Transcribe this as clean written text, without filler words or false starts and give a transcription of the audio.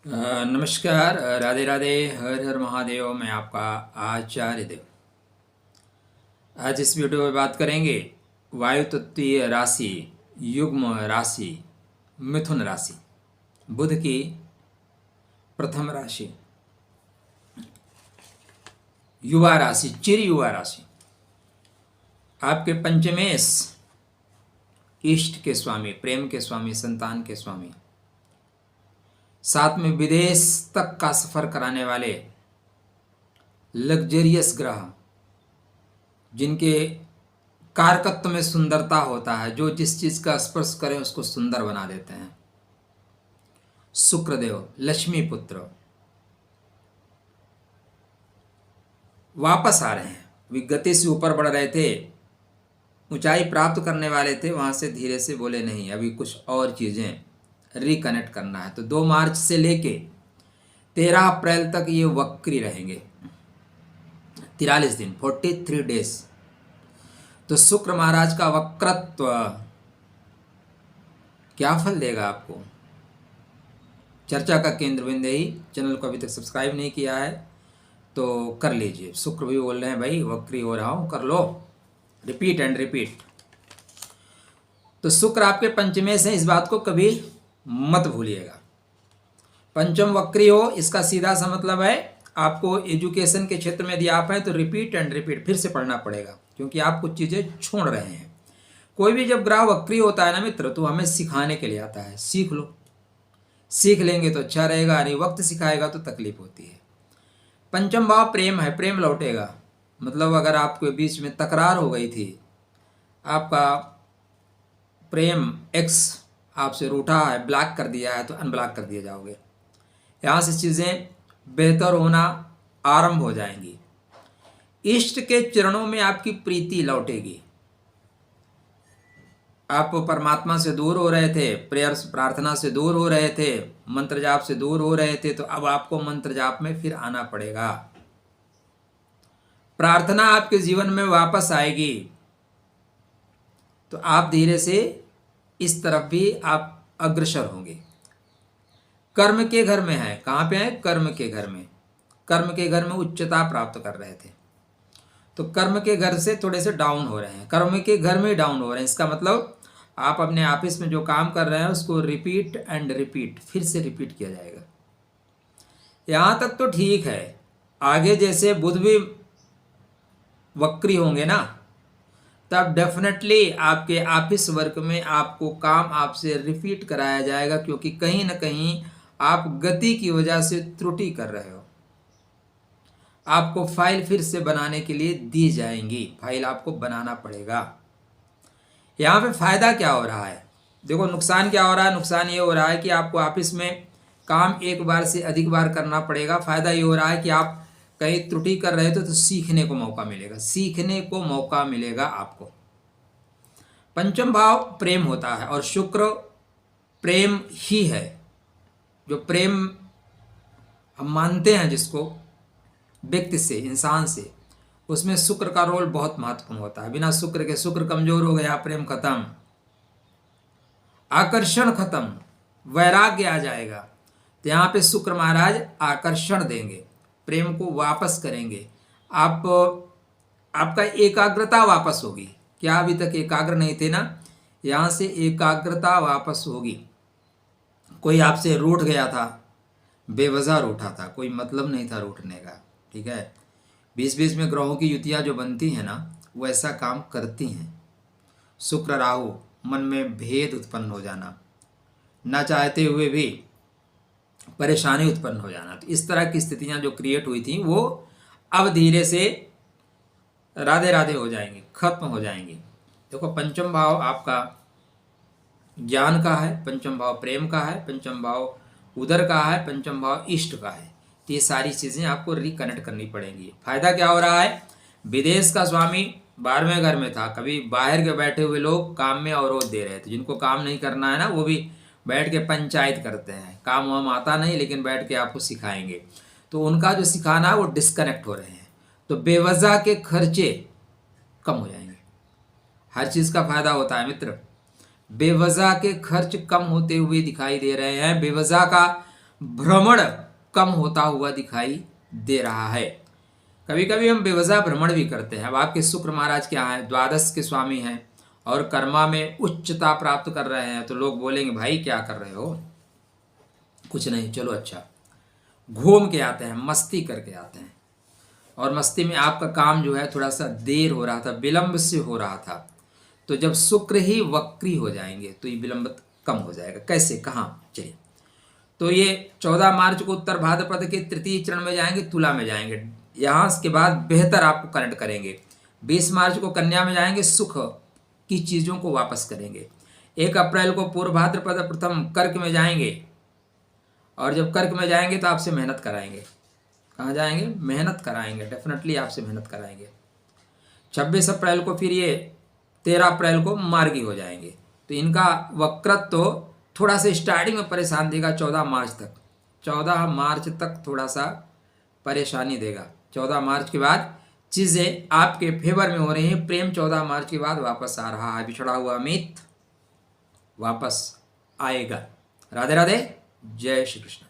नमस्कार। राधे राधे। हर हर महादेव। मैं आपका आचार्य देव। आज इस वीडियो में बात करेंगे वायु तत्वीय राशि, युग्म राशि, मिथुन राशि, बुध की प्रथम राशि, युवा राशि, चिर युवा राशि। आपके पंचमेश, इष्ट के स्वामी, प्रेम के स्वामी, संतान के स्वामी, साथ में विदेश तक का सफर कराने वाले लग्जरियस ग्रह, जिनके कारकत्व में सुंदरता होता है, जो जिस चीज का स्पर्श करें उसको सुंदर बना देते हैं। शुक्रदेव, लक्ष्मी पुत्र, वापस आ रहे हैं। वे गति से ऊपर बढ़ रहे थे, ऊंचाई प्राप्त करने वाले थे, वहां से धीरे से बोले नहीं, अभी कुछ और चीजें रिकनेक्ट करना है। तो 2 मार्च से लेके 13 अप्रैल तक ये वक्री रहेंगे, 43 दिन, 43 डेज। तो शुक्र महाराज का वक्रत्व क्या फल देगा आपको, चर्चा का केंद्र बिंदु ही। चैनल को अभी तक सब्सक्राइब नहीं किया है तो कर लीजिए। शुक्र भी बोल रहे हैं भाई वक्री हो रहा हूं, कर लो, रिपीट एंड रिपीट। तो शुक्र आपके पंचमे से, इस बात को कभी मत भूलिएगा। पंचम वक्री हो, इसका सीधा सा मतलब है आपको एजुकेशन के क्षेत्र में यदि आप हैं तो रिपीट एंड रिपीट फिर से पढ़ना पड़ेगा, क्योंकि आप कुछ चीजें छोड़ रहे हैं। कोई भी जब ग्रह वक्री होता है ना मित्र, तो हमें सिखाने के लिए आता है। सीख लो, सीख लेंगे तो अच्छा रहेगा, नहीं वक्त सिखाएगा तो तकलीफ होती है। पंचम भाव प्रेम है, प्रेम लौटेगा। मतलब अगर आपके बीच में तकरार हो गई थी, आपका प्रेम एक्स आपसे रूठा है, ब्लॉक कर दिया है, तो अनब्लॉक कर दिए जाओगे। यहाँ से चीज़ें बेहतर होना आरंभ हो जाएंगी। इष्ट के चरणों में आपकी प्रीति लौटेगी। आप परमात्मा से दूर हो रहे थे, प्रेयर प्रार्थना से दूर हो रहे थे, मंत्र जाप से दूर हो रहे थे, तो अब आपको मंत्र जाप में फिर आना पड़ेगा। प्रार्थना आपके जीवन में वापस आएगी, तो आप धीरे से इस तरफ भी आप अग्रसर होंगे। कर्म के घर में है, कहाँ पे है? कर्म के घर में। कर्म के घर में उच्चता प्राप्त कर रहे थे, तो कर्म के घर से थोड़े से डाउन हो रहे हैं, कर्म के घर में डाउन हो रहे हैं। इसका मतलब आप अपने ऑफिस में जो काम कर रहे हैं उसको रिपीट एंड रिपीट, फिर से रिपीट किया जाएगा। यहाँ तक तो ठीक है। आगे जैसे बुध भी वक्री होंगे ना, तब डेफिनेटली आपके ऑफिस वर्क में आपको काम आपसे रिपीट कराया जाएगा, क्योंकि कहीं ना कहीं आप गति की वजह से त्रुटि कर रहे हो। आपको फाइल फिर से बनाने के लिए दी जाएंगी, फाइल आपको बनाना पड़ेगा। यहाँ पे फायदा क्या हो रहा है? देखो नुकसान क्या हो रहा है। नुकसान ये हो रहा है कि आपको ऑफिस में काम एक बार से अधिक बार करना पड़ेगा। फायदा ये हो रहा है कि आप कहीं त्रुटि कर रहे थे तो सीखने को मौका मिलेगा, सीखने को मौका मिलेगा आपको। पंचम भाव प्रेम होता है, और शुक्र प्रेम ही है। जो प्रेम हम मानते हैं जिसको, व्यक्ति से, इंसान से, उसमें शुक्र का रोल बहुत महत्वपूर्ण होता है। बिना शुक्र के, शुक्र कमजोर हो गया, प्रेम खत्म, आकर्षण खत्म, वैराग्य आ जाएगा। तो यहाँ पे शुक्र महाराज आकर्षण देंगे, प्रेम को वापस करेंगे। आपका एकाग्रता वापस होगी। क्या अभी तक एकाग्र नहीं थे ना, यहाँ से एकाग्रता वापस होगी। कोई आपसे रूठ गया था, बेवजह रूठा था, कोई मतलब नहीं था रूठने का, ठीक है। 20-20 में ग्रहों की युतियाँ जो बनती हैं ना, वो ऐसा काम करती हैं। शुक्र राहु, मन में भेद उत्पन्न हो जाना, न चाहते हुए भी परेशानी उत्पन्न हो जाना, तो इस तरह की स्थितियां जो क्रिएट हुई थी वो अब धीरे से राधे राधे हो जाएंगी, खत्म हो जाएंगी। देखो पंचम भाव आपका ज्ञान का है, पंचम भाव प्रेम का है, पंचम भाव उदर का है, पंचम भाव इष्ट का है। तो ये सारी चीजें आपको रिकनेक्ट करनी पड़ेंगी। फायदा क्या हो रहा है? विदेश का स्वामी 12वें घर में था। कभी बाहर के बैठे हुए लोग काम में अवरोध दे रहे थे, जिनको काम नहीं करना है ना, वो भी बैठ के पंचायत करते हैं। काम वाम आता नहीं, लेकिन बैठ के आपको सिखाएंगे, तो उनका जो सिखाना है वो डिस्कनेक्ट हो रहे हैं। तो बेवजह के खर्चे कम हो जाएंगे। हर चीज का फायदा होता है मित्र। बेवजह के खर्च कम होते हुए दिखाई दे रहे हैं। बेवजह का भ्रमण कम होता हुआ दिखाई दे रहा है। कभी कभी हम बेवजह भ्रमण भी करते हैं। अब आपके शुक्र महाराज क्या हैं, द्वादश के स्वामी हैं और कर्मा में उच्चता प्राप्त कर रहे हैं, तो लोग बोलेंगे भाई क्या कर रहे हो, कुछ नहीं, चलो अच्छा घूम के आते हैं, मस्ती करके आते हैं। और मस्ती में आपका काम जो है थोड़ा सा देर हो रहा था, विलंब से हो रहा था, तो जब शुक्र ही वक्री हो जाएंगे तो ये विलंब कम हो जाएगा। कैसे, कहाँ, चलिए। तो ये 14 मार्च को उत्तर भाद्रपद के तृतीय चरण में जाएंगे, तुला में जाएंगे, यहाँ के बाद बेहतर आपको कनेक्ट करेंगे। 20 मार्च को कन्या में जाएंगे, सुख की चीज़ों को वापस करेंगे। 1 अप्रैल को पूर्व भाद्रपद प्रथम कर्क में जाएंगे, और जब कर्क में जाएंगे तो आपसे मेहनत कराएंगे। कहाँ जाएंगे, मेहनत कराएंगे, डेफिनेटली आपसे मेहनत कराएंगे। 26 अप्रैल को फिर ये 13 अप्रैल को मार्गी हो जाएंगे। तो इनका वक्रत्व तो थोड़ा सा स्टार्टिंग में परेशान देगा 14 मार्च तक, 14 मार्च तक थोड़ा सा परेशानी देगा। 14 मार्च के बाद चीज़ें आपके फेवर में हो रही हैं। प्रेम 14 मार्च के बाद वापस आ रहा है, बिछड़ा हुआ अमित वापस आएगा। राधे राधे, जय श्री कृष्ण।